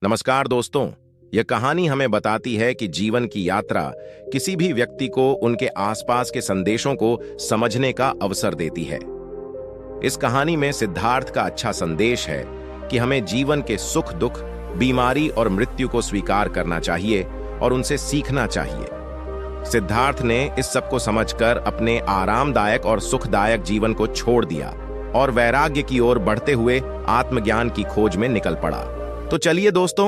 नमस्कार दोस्तों। यह कहानी हमें बताती है कि जीवन की यात्रा किसी भी व्यक्ति को उनके आसपास के संदेशों को समझने का अवसर देती है। इस कहानी में सिद्धार्थ का अच्छा संदेश है कि हमें जीवन के सुख दुख, बीमारी और मृत्यु को स्वीकार करना चाहिए और उनसे सीखना चाहिए। सिद्धार्थ ने इस सब को समझकर अपने आरामदायक और सुखदायक जीवन को छोड़ दिया और वैराग्य की ओर बढ़ते हुए आत्मज्ञान की खोज में निकल पड़ा। तो चलिए दोस्तों,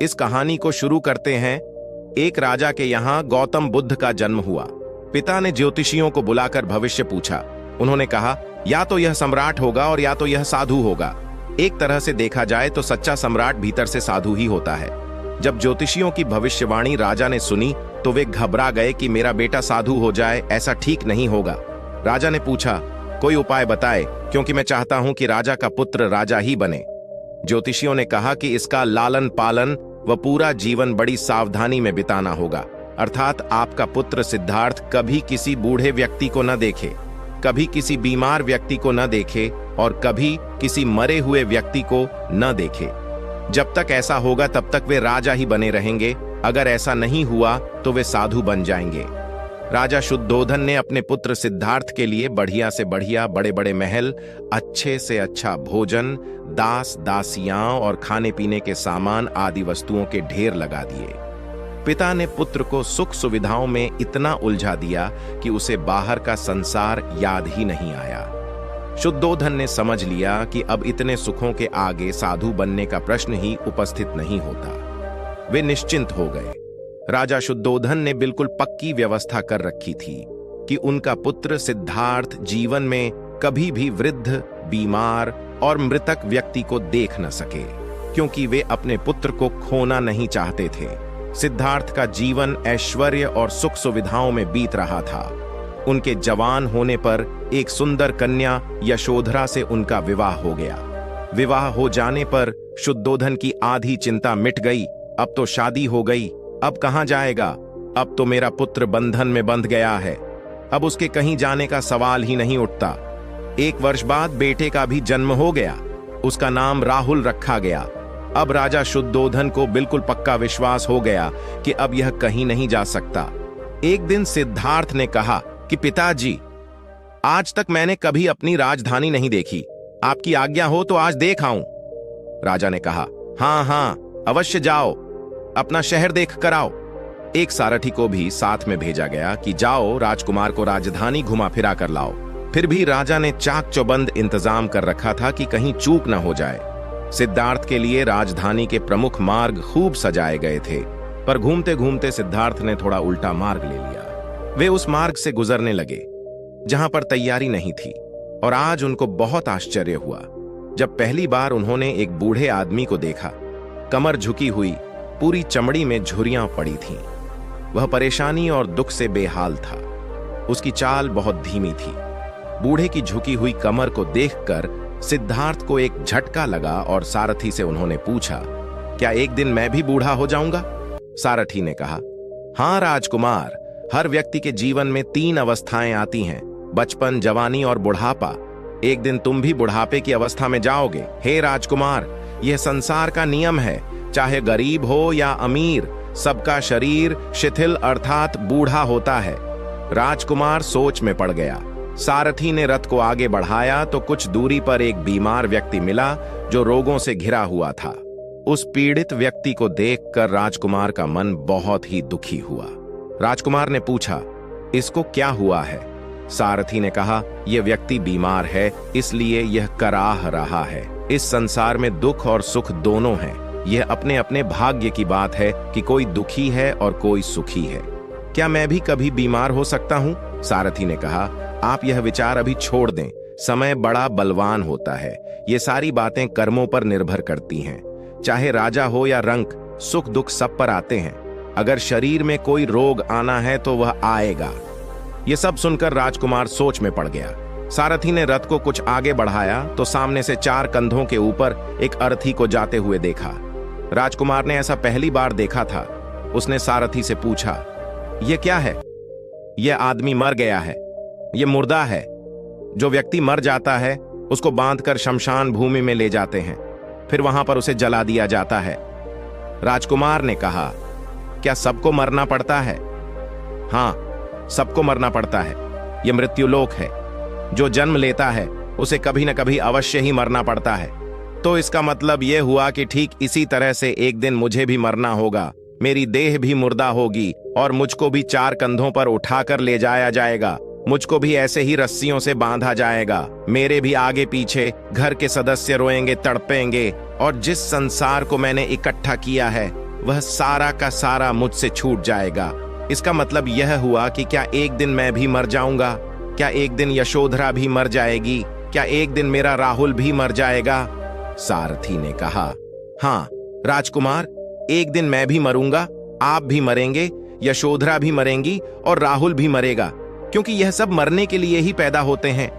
इस कहानी को शुरू करते हैं। एक राजा के यहाँ गौतम बुद्ध का जन्म हुआ। पिता ने ज्योतिषियों को बुलाकर भविष्य पूछा। उन्होंने कहा, या तो यह सम्राट होगा और या तो यह साधु होगा। एक तरह से देखा जाए तो सच्चा सम्राट भीतर से साधु ही होता है। जब ज्योतिषियों की भविष्यवाणी राजा ने सुनी तो वे घबरा गए कि मेरा बेटा साधु हो जाए, ऐसा ठीक नहीं होगा। राजा ने पूछा, कोई उपाय बताए, क्योंकि मैं चाहता हूं कि राजा का पुत्र राजा ही बने। ज्योतिषियों ने कहा कि इसका लालन पालन व पूरा जीवन बड़ी सावधानी में बिताना होगा, अर्थात आपका पुत्र सिद्धार्थ कभी किसी बूढ़े व्यक्ति को न देखे, कभी किसी बीमार व्यक्ति को न देखे और कभी किसी मरे हुए व्यक्ति को न देखे। जब तक ऐसा होगा तब तक वे राजा ही बने रहेंगे। अगर ऐसा नहीं हुआ तो वे साधु बन जाएंगे। राजा शुद्धोधन ने अपने पुत्र सिद्धार्थ के लिए बढ़िया से बढ़िया बड़े बड़े महल, अच्छे से अच्छा भोजन, दास दासियां और खाने पीने के सामान आदि वस्तुओं के ढेर लगा दिए। पिता ने पुत्र को सुख सुविधाओं में इतना उलझा दिया कि उसे बाहर का संसार याद ही नहीं आया। शुद्धोधन ने समझ लिया कि अब इतने सुखों के आगे साधु बनने का प्रश्न ही उपस्थित नहीं होता। वे निश्चिंत हो गए। राजा शुद्धोधन ने बिल्कुल पक्की व्यवस्था कर रखी थी कि उनका पुत्र सिद्धार्थ जीवन में कभी भी वृद्ध, बीमार और मृतक व्यक्ति को देख न सके, क्योंकि वे अपने पुत्र को खोना नहीं चाहते थे। सिद्धार्थ का जीवन ऐश्वर्य और सुख सुविधाओं में बीत रहा था। उनके जवान होने पर एक सुंदर कन्या यशोधरा से उनका विवाह हो गया। विवाह हो जाने पर शुद्धोधन की आधी चिंता मिट गई। अब तो शादी हो गई, अब कहां जाएगा? अब तो मेरा पुत्र बंधन में बंध गया है, अब उसके कहीं जाने का सवाल ही नहीं उठता। 1 वर्ष बाद बेटे का भी जन्म हो गया। उसका नाम राहुल रखा गया। अब राजा शुद्धोधन को बिल्कुल पक्का विश्वास हो गया कि अब यह कहीं नहीं जा सकता। एक दिन सिद्धार्थ ने कहा कि पिताजी, आज तक मैंने कभी अपनी राजधानी नहीं देखी। आपकी आज्ञा हो तो आज देख आऊं। राजा ने कहा, हाँ हाँ, अवश्य जाओ, अपना शहर देख कर आओ। एक सारथी को भी साथ में भेजा गया कि जाओ राजकुमार को राजधानी घुमा फिरा कर लाओ। फिर भी राजा ने चाक चौबंद इंतजाम कर रखा था कि कहीं चूक न हो जाए। सिद्धार्थ के लिए राजधानी के प्रमुख मार्ग खूब सजाए गए थे, पर घूमते घूमते सिद्धार्थ ने थोड़ा उल्टा मार्ग ले लिया। वे उस मार्ग से गुजरने लगे जहां पर तैयारी नहीं थी, और आज उनको बहुत आश्चर्य हुआ जब पहली बार उन्होंने एक बूढ़े आदमी को देखा। कमर झुकी हुई, पूरी चमड़ी में झुर्रियां पड़ी थीं। वह परेशानी और दुख से बेहाल था। उसकी चाल बहुत धीमी थी। बूढ़े की झुकी हुई कमर को देखकर सिद्धार्थ को एक झटका लगा और सारथी से उन्होंने पूछा, क्या एक दिन मैं भी बूढ़ा हो जाऊंगा? सारथी ने कहा, हाँ राजकुमार, हर व्यक्ति के जीवन में 3 अवस्थाएं आती हैं, बचपन, जवानी और बुढ़ापा। एक दिन तुम भी बुढ़ापे की अवस्था में जाओगे। हे राजकुमार, यह संसार का नियम है। चाहे गरीब हो या अमीर, सबका शरीर शिथिल अर्थात बूढ़ा होता है। राजकुमार सोच में पड़ गया। सारथी ने रथ को आगे बढ़ाया तो कुछ दूरी पर एक बीमार व्यक्ति मिला जो रोगों से घिरा हुआ था। उस पीड़ित व्यक्ति को देखकर राजकुमार का मन बहुत ही दुखी हुआ। राजकुमार ने पूछा, इसको क्या हुआ है? सारथी ने कहा, यह व्यक्ति बीमार है, इसलिए यह कराह रहा है। इस संसार में दुख और सुख दोनों हैं। यह अपने अपने भाग्य की बात है कि कोई दुखी है और कोई सुखी है। क्या मैं भी कभी बीमार हो सकता हूं? सारथी ने कहा, आप यह विचार अभी छोड़ दें। समय बड़ा बलवान होता है। ये सारी बातें कर्मों पर निर्भर करती हैं। चाहे राजा हो या रंक, सुख दुख सब पर आते हैं। अगर शरीर में कोई रोग आना है तो वह आएगा। यह सब सुनकर राजकुमार सोच में पड़ गया। सारथी ने रथ को कुछ आगे बढ़ाया तो सामने से 4 कंधों के ऊपर एक अर्थी को जाते हुए देखा। राजकुमार ने ऐसा पहली बार देखा था। उसने सारथी से पूछा, यह क्या है? यह आदमी मर गया है, यह मुर्दा है। जो व्यक्ति मर जाता है उसको बांधकर शमशान भूमि में ले जाते हैं, फिर वहां पर उसे जला दिया जाता है। राजकुमार ने कहा, क्या सबको मरना पड़ता है? हाँ, सबको मरना पड़ता है। यह मृत्युलोक है। जो जन्म लेता है उसे कभी न कभी अवश्य ही मरना पड़ता है। तो इसका मतलब यह हुआ कि ठीक इसी तरह से एक दिन मुझे भी मरना होगा। मेरी देह भी मुर्दा होगी और मुझको भी 4 कंधों पर उठाकर ले जाया जाएगा। मुझको भी ऐसे ही रस्सियों से बांधा जाएगा। मेरे भी आगे पीछे घर के सदस्य रोएंगे, तड़पेंगे, और जिस संसार को मैंने इकट्ठा किया है वह सारा का सारा मुझसे छूट जाएगा। इसका मतलब यह हुआ कि क्या एक दिन मैं भी मर जाऊंगा? क्या एक दिन यशोधरा भी मर जाएगी? क्या एक दिन मेरा राहुल भी मर जाएगा? सारथी ने कहा, हाँ राजकुमार, एक दिन मैं भी मरूंगा, आप भी मरेंगे, यशोधरा भी मरेंगी और राहुल भी मरेगा, क्योंकि यह सब मरने के लिए ही पैदा होते हैं।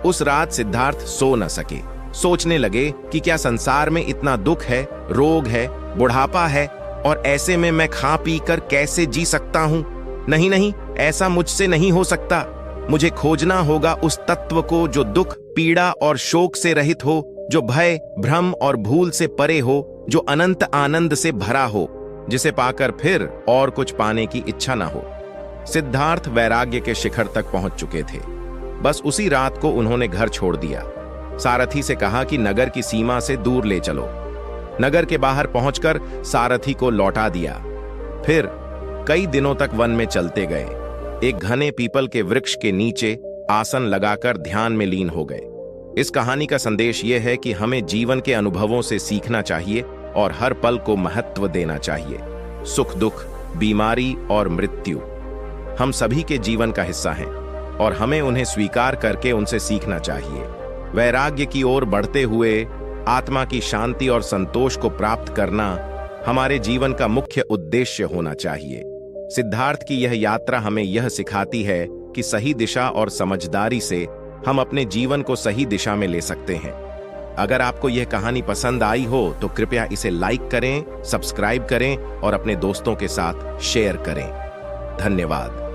उस रात सिद्धार्थ सो न सके। सोचने लगे कि क्या संसार में इतना दुख है, रोग है, बुढ़ापा है, और ऐसे में मैं खा पी कर कैसे जी सकता हूं? नहीं नहीं, ऐसा मुझसे नहीं हो सकता। मुझे खोजना होगा उस तत्व को जो दुख, पीड़ा और शोक से रहित हो, जो भय, भ्रम और भूल से परे हो, जो अनंत आनंद से भरा हो, जिसे पाकर फिर और कुछ पाने की इच्छा ना हो। सिद्धार्थ वैराग्य के शिखर तक पहुंच चुके थे। बस उसी रात को उन्होंने घर छोड़ दिया। सारथी से कहा कि नगर की सीमा से दूर ले चलो। नगर के बाहर पहुंचकर सारथी को लौटा दिया। फिर कई दिनों तक वन में चलते गए। एक घने पीपल के वृक्ष के नीचे आसन लगाकर ध्यान में लीन हो गए। इस कहानी का संदेश यह है कि हमें जीवन के अनुभवों से सीखना चाहिए और हर पल को महत्व देना चाहिए। सुख दुख, बीमारी और मृत्यु हम सभी के जीवन का हिस्सा हैं और हमें उन्हें स्वीकार करके उनसे सीखना चाहिए। वैराग्य की ओर बढ़ते हुए आत्मा की शांति और संतोष को प्राप्त करना हमारे जीवन का मुख्य उद्देश्य होना चाहिए। सिद्धार्थ की यह यात्रा हमें यह सिखाती है कि सही दिशा और समझदारी से हम अपने जीवन को सही दिशा में ले सकते हैं। अगर आपको यह कहानी पसंद आई हो तो कृपया इसे लाइक करें, सब्सक्राइब करें और अपने दोस्तों के साथ शेयर करें। धन्यवाद।